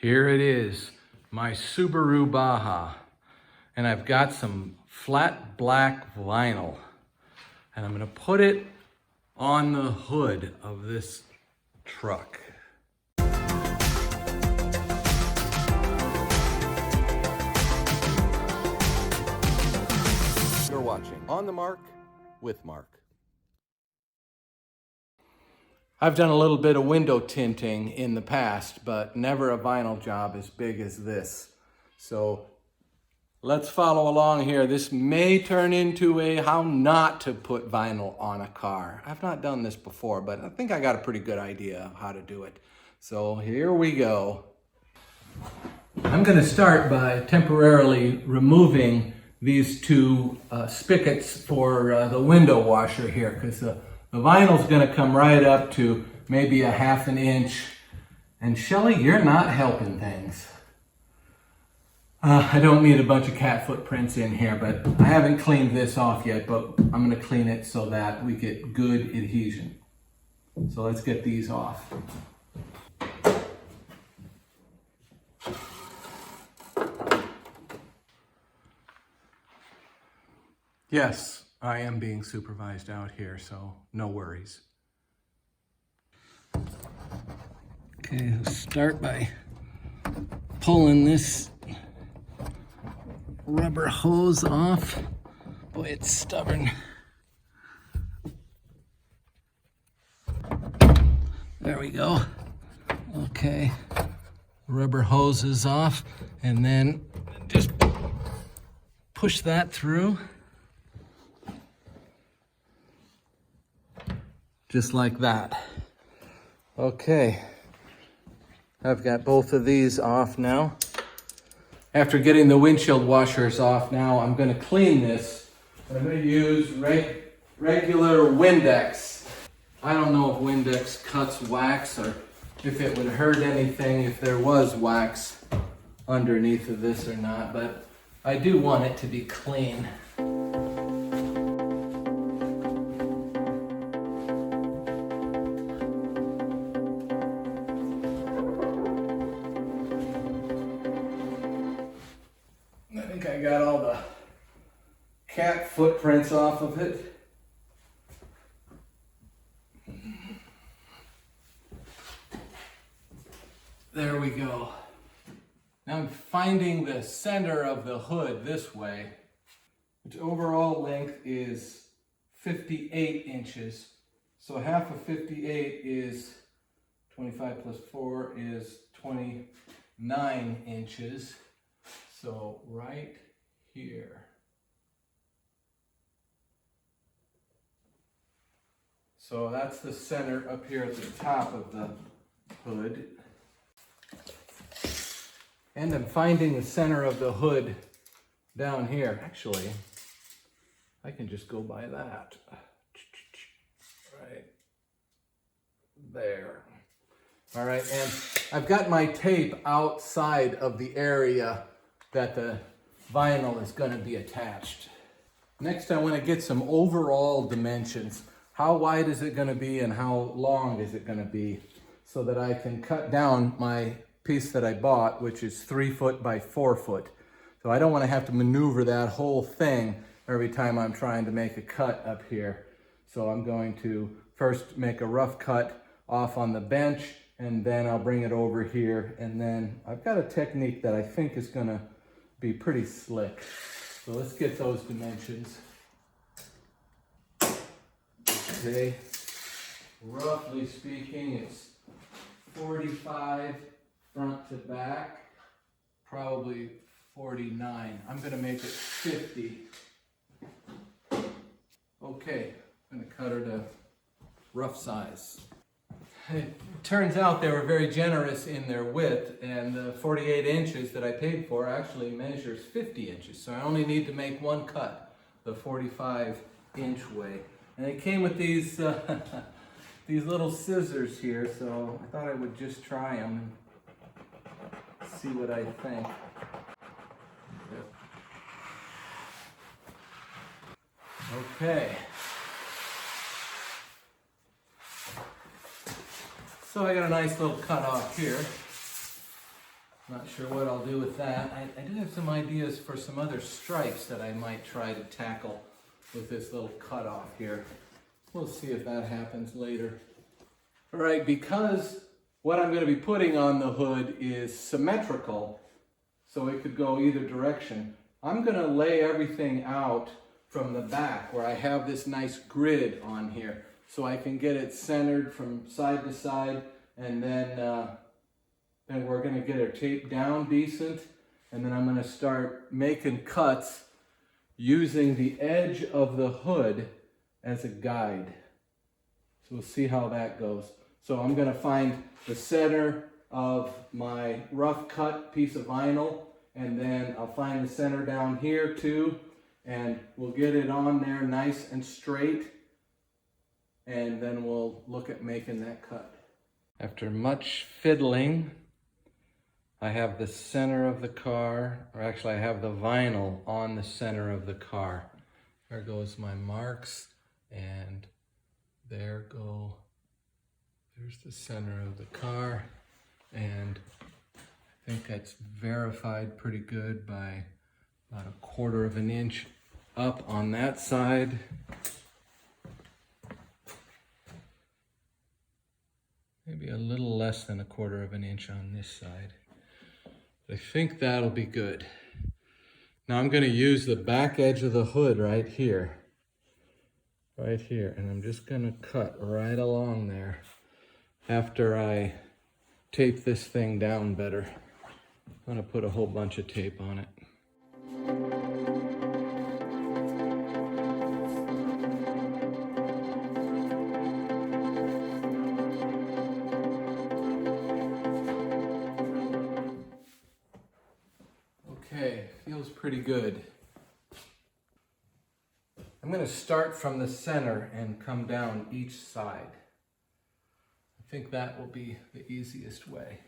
Here it is, my Subaru Baja. And I've got some flat black vinyl. And I'm gonna put it on the hood of this truck. You're watching On the Mark with Mark. I've done a little bit of window tinting in the past, but never a vinyl job as big as this. So let's follow along here. This may turn into a how not to put vinyl on a car. I've not done this before, but I think I got a pretty good idea of how to do it. So here we go. I'm going to start by temporarily removing these two spigots for the window washer here, because the vinyl's going to come right up to maybe a ½ an inch. And Shelly, you're not helping things. I don't need a bunch of cat footprints in here, but I haven't cleaned this off yet, but I'm going to clean it so that we get good adhesion. So let's get these off. Yes, I am being supervised out here, so no worries. Okay, let's start by pulling this rubber hose off. Boy, it's stubborn. There we go. Okay, rubber hose is off, and then just push that through. Just like that. Okay, I've got both of these off now. After getting the windshield washers off now, I'm going to clean this. I'm going to use regular Windex. I don't know if Windex cuts wax or if it would hurt anything if there was wax underneath of this or not, but I do want it to be clean. I got all the cat footprints off of it. There we go. Now I'm finding the center of the hood this way, which overall length is 58 inches. So half of 58 is 25 plus 4 is 29 inches. So right here. So that's the center up here at the top of the hood. And I'm finding the center of the hood down here. Actually, I can just go by that. Right there. All right, and I've got my tape outside of the area that the vinyl is going to be attached. Next, I want to get some overall dimensions. How wide is it going to be and how long is it going to be, so that I can cut down my piece that I bought, which is 3 foot by 4 foot. So I don't want to have to maneuver that whole thing every time I'm trying to make a cut up here. So I'm going to first make a rough cut off on the bench, and then I'll bring it over here, and then I've got a technique that I think is going to be pretty slick. So let's get those dimensions. Okay, roughly speaking, it's 45 front to back, probably 49. I'm gonna make it 50. Okay, I'm gonna cut her to rough size. It turns out they were very generous in their width, and the 48 inches that I paid for actually measures 50 inches. So I only need to make one cut, the 45-inch way. And it came with these these little scissors here, so I thought I would just try them and see what I think. Okay. So I got a nice little cut off here. Not sure what I'll do with that. I do have some ideas for some other stripes that I might try to tackle with this little cutoff here. We'll see if that happens later. All right, because what I'm going to be putting on the hood is symmetrical, so it could go either direction, I'm going to lay everything out from the back where I have this nice grid on here, so I can get it centered from side to side, and then we're going to get it taped down decent, and then I'm going to start making cuts using the edge of the hood as a guide. So we'll see how that goes. So I'm going to find the center of my rough cut piece of vinyl, and then I'll find the center down here too, and we'll get it on there nice and straight, and then we'll look at making that cut. After much fiddling, I have the center of the car, or actually I have the vinyl on the center of the car. There goes my marks, and there's the center of the car, and I think that's verified pretty good by about 1/4 of an inch up on that side. Maybe a little less than 1/4 of an inch on this side. I think that'll be good. Now I'm going to use the back edge of the hood right here, and I'm just going to cut right along there after I tape this thing down better. I'm going to put a whole bunch of tape on it. Okay, feels pretty good. I'm going to start from the center and come down each side. I think that will be the easiest way.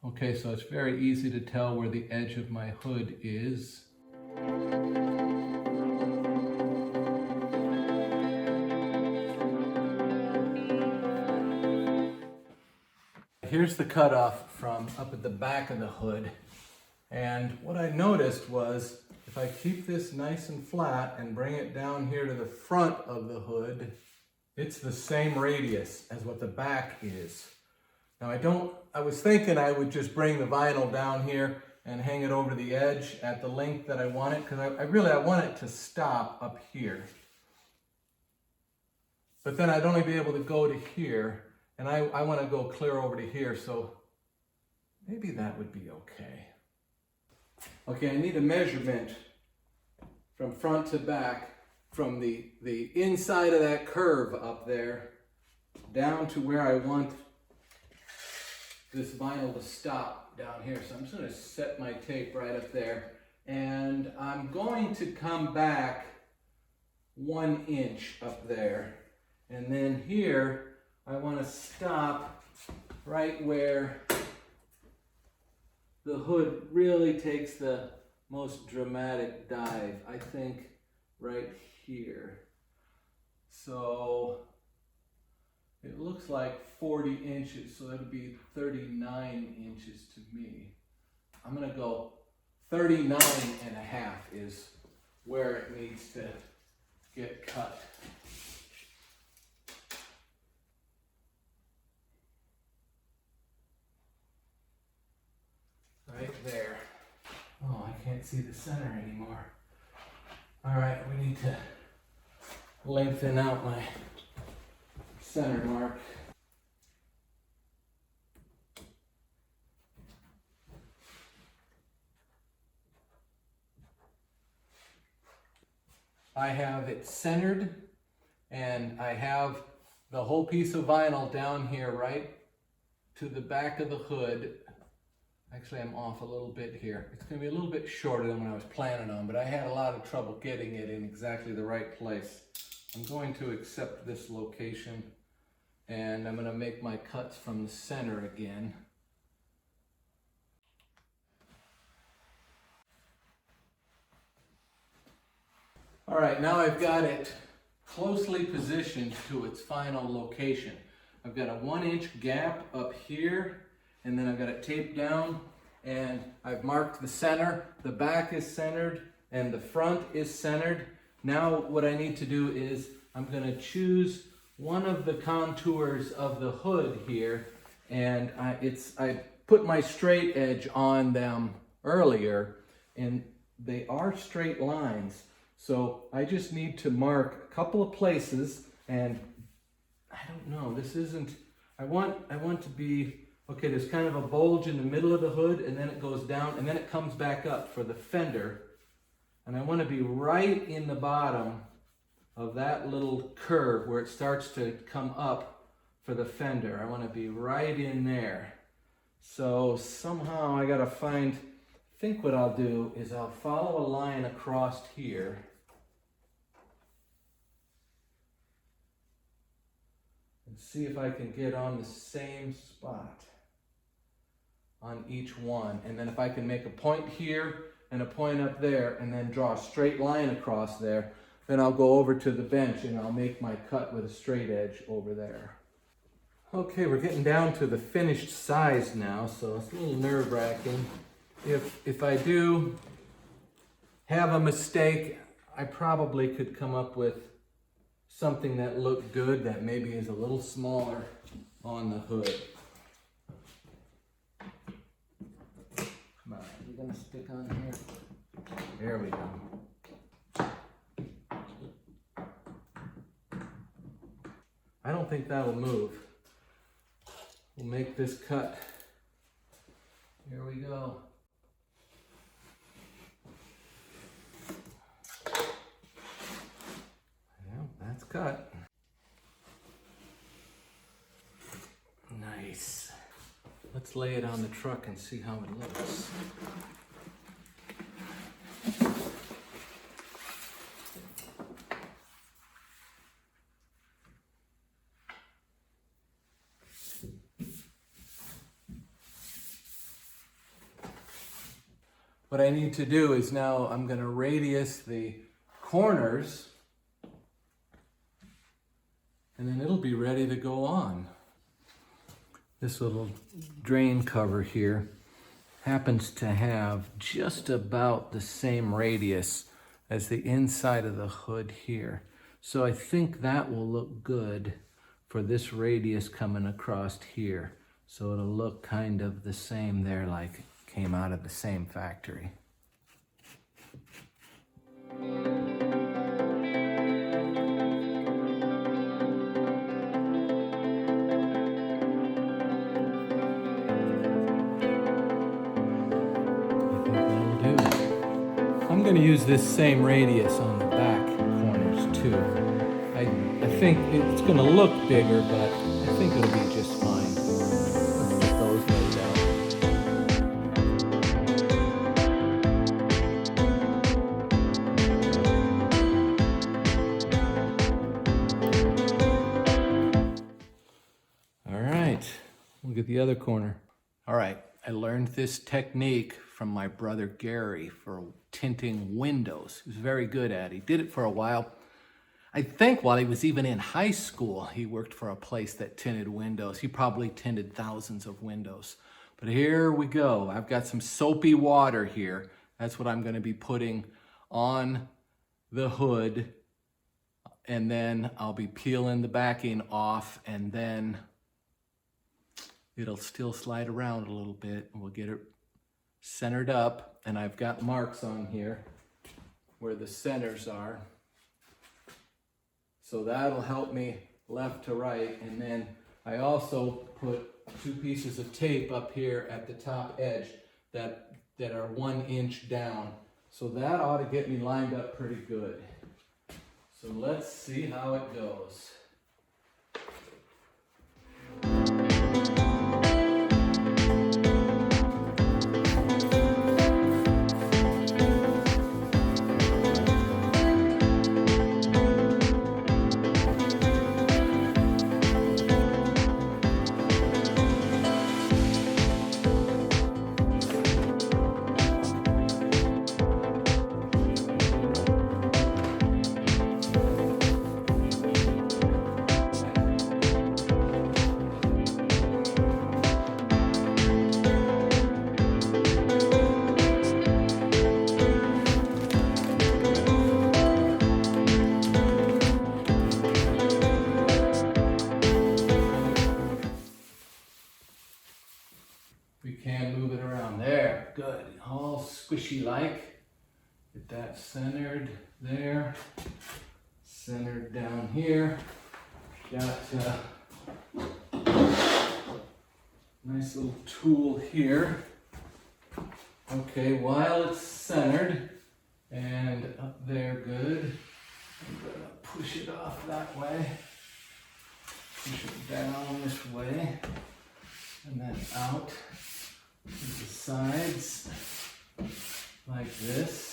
Okay, so it's very easy to tell where the edge of my hood is. Here's the cutoff from up at the back of the hood. And what I noticed was, if I keep this nice and flat and bring it down here to the front of the hood, it's the same radius as what the back is. Now I was thinking I would just bring the vinyl down here and hang it over the edge at the length that I want it, because I want it to stop up here. But then I'd only be able to go to here, and I want to go clear over to here, so maybe that would be okay. Okay, I need a measurement from front to back, from the inside of that curve up there down to where I want this vinyl to stop down here. So I'm just going to set my tape right up there, and I'm going to come back 1 inch up there, and then here I want to stop right where the hood really takes the most dramatic dive, I think right here. So it looks like 40 inches, so that'd be 39 inches to me. I'm gonna go 39.5 is where it needs to get cut. Right there. Oh, I can't see the center anymore. All right, we need to lengthen out my center mark. I have it centered, and I have the whole piece of vinyl down here right to the back of the hood. Actually, I'm off a little bit here. It's going to be a little bit shorter than what I was planning on, but I had a lot of trouble getting it in exactly the right place. I'm going to accept this location, and I'm going to make my cuts from the center again. All right, now I've got it closely positioned to its final location. I've got a 1 inch gap up here, and then I've got it taped down and I've marked the center, the back is centered, and the front is centered. Now what I need to do is I'm going to choose one of the contours of the hood here, and I put my straight edge on them earlier, and they are straight lines. So I just need to mark a couple of places, and I don't know, this isn't, I want to be, okay, there's kind of a bulge in the middle of the hood, and then it goes down, and then it comes back up for the fender. And I want to be right in the bottom of that little curve where it starts to come up for the fender. I want to be right in there. So somehow I got to find, I think what I'll do is I'll follow a line across here. And see if I can get on the same spot on each one. And then if I can make a point here and a point up there and then draw a straight line across there, then I'll go over to the bench and I'll make my cut with a straight edge over there. Okay, we're getting down to the finished size now, so it's a little nerve-wracking. If I do have a mistake, I probably could come up with something that looked good that maybe is a little smaller on the hood. Come on, you gonna stick on here? There we go. I don't think that'll move. We'll make this cut. Here we go. That's cut. Nice. Let's lay it on the truck and see how it looks. What I need to do is now I'm going to radius the corners, and then it'll be ready to go on. This little drain cover here happens to have just about the same radius as the inside of the hood here. So I think that will look good for this radius coming across here. So it'll look kind of the same there, like it came out of the same factory. I'm going to use this same radius on the back corners too. I think it's going to look bigger, but I think it'll be just fine. Let's get those laid out. All right, look at the other corner. All right, I learned this technique from my brother Gary for tinting windows. He was very good at it. He did it for a while. I think while he was even in high school, he worked for a place that tinted windows. He probably tinted thousands of windows. But here we go. I've got some soapy water here. That's what I'm going to be putting on the hood. And then I'll be peeling the backing off, and then it'll still slide around a little bit. We'll get it centered up, and I've got marks on here where the centers are. So that'll help me left to right. And then I also put 2 pieces of tape up here at the top edge that are 1 inch down. So that ought to get me lined up pretty good. So let's see how it goes. good. All squishy like. Get that centered there. Centered down here. Got nice little tool here. Okay, while it's centered and up there good, I'm gonna push it off that way. Push it down this way. And then out to the sides like this.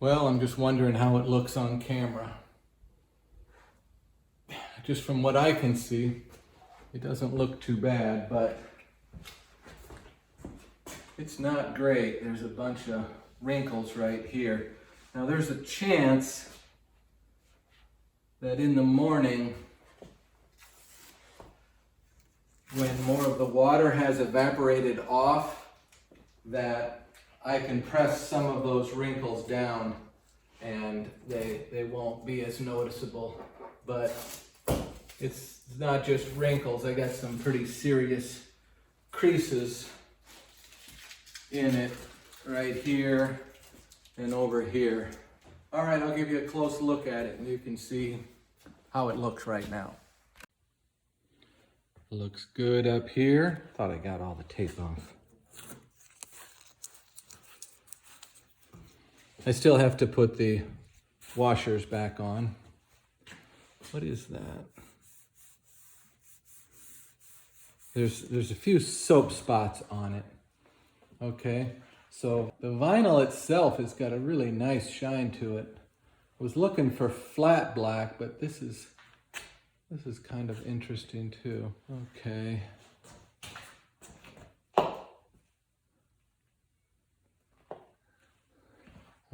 Well, I'm just wondering how it looks on camera. Just from what I can see, it doesn't look too bad, but it's not great. There's a bunch of wrinkles right here. Now there's a chance that in the morning, when more of the water has evaporated off, that I can press some of those wrinkles down and they won't be as noticeable. But it's not just wrinkles. I got some pretty serious creases in it right here and over here. All right, I'll give you a close look at it and you can see how it looks right now. Looks good up here. Thought I got all the tape off. I still have to put the washers back on. What is that? There's a few soap spots on it. Okay, so the vinyl itself has got a really nice shine to it. I was looking for flat black, but this is kind of interesting too. Okay.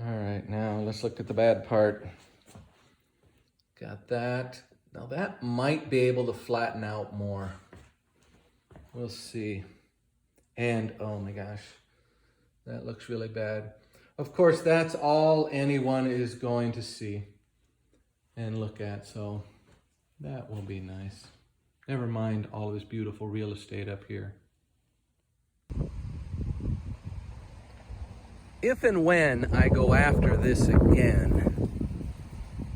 All right, now let's look at the bad part. Got that. Now that might be able to flatten out more. We'll see. And oh my gosh, that looks really bad. Of course, that's all anyone is going to see and look at, so that will be nice. Never mind all this beautiful real estate up here. If and when I go after this again,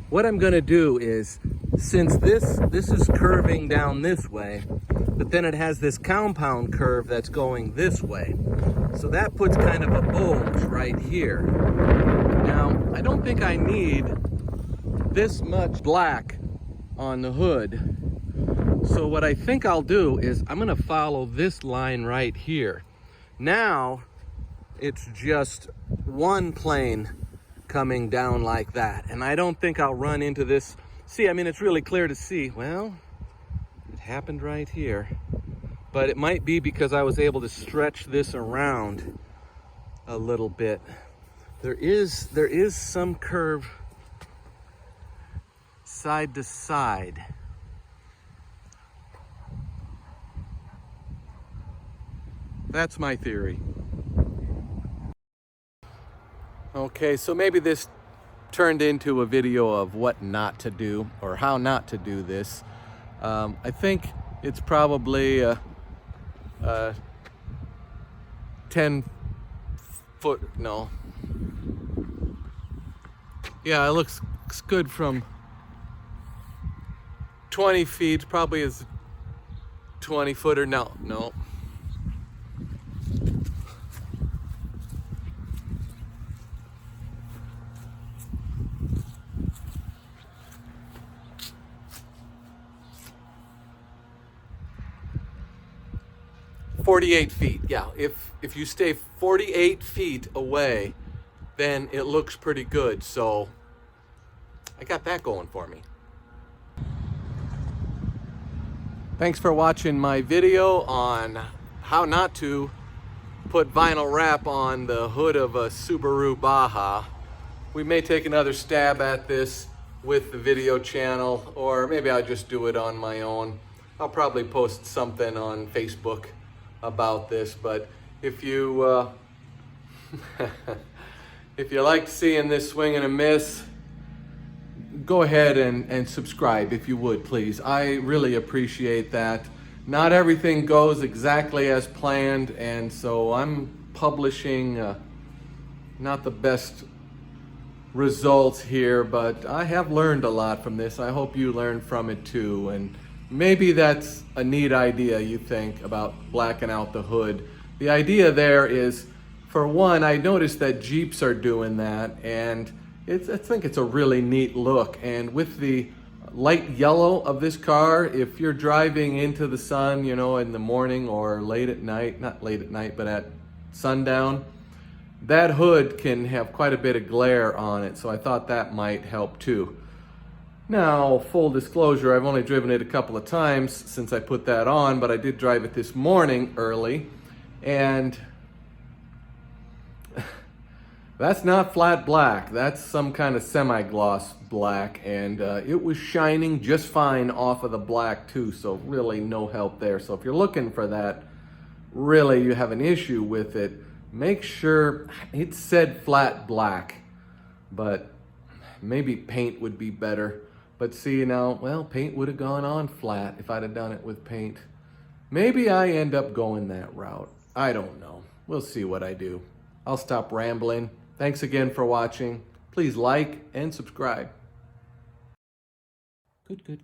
what I'm gonna do is, since this is curving down this way, but then it has this compound curve that's going this way. So that puts kind of a bulge right here. Now, I don't think I need this much black on the hood. So what I think I'll do is I'm gonna follow this line right here. Now, it's just one plane coming down like that. And I don't think I'll run into this. See, I mean, it's really clear to see. Well, it happened right here. But it might be because I was able to stretch this around a little bit. There is some curve side to side. That's my theory. Okay, so maybe this turned into a video of what not to do or how not to do this. I think it's probably a 10 foot, no. Yeah, it looks good from 20 feet, probably is 20 footer, no. 48 feet, yeah. If you stay 48 feet away, then it looks pretty good. So I got that going for me. Thanks for watching my video on how not to put vinyl wrap on the hood of a Subaru Baja. We may take another stab at this with the video channel, or maybe I'll just do it on my own. I'll probably post something on Facebook about this, but if you if you like seeing this swing and a miss, go ahead and subscribe if you would, please. I really appreciate that. Not everything goes exactly as planned, and so I'm publishing not the best results here, but I have learned a lot from this. I hope you learned from it too, and maybe that's a neat idea, you think, about blacking out the hood. The idea there is, for one, I noticed that Jeeps are doing that, and I think it's a really neat look. And with the light yellow of this car, if you're driving into the sun, you know, in the morning or late at night, not late at night, but at sundown, that hood can have quite a bit of glare on it, so I thought that might help too. Now, full disclosure, I've only driven it a couple of times since I put that on, but I did drive it this morning early, and that's not flat black. That's some kind of semi-gloss black, and it was shining just fine off of the black too, so really no help there. So if you're looking for that, really you have an issue with it, make sure it said flat black, but maybe paint would be better. But see now, well, paint would have gone on flat if I'd have done it with paint. Maybe I end up going that route. I don't know. We'll see what I do. I'll stop rambling. Thanks again for watching. Please like and subscribe. Good.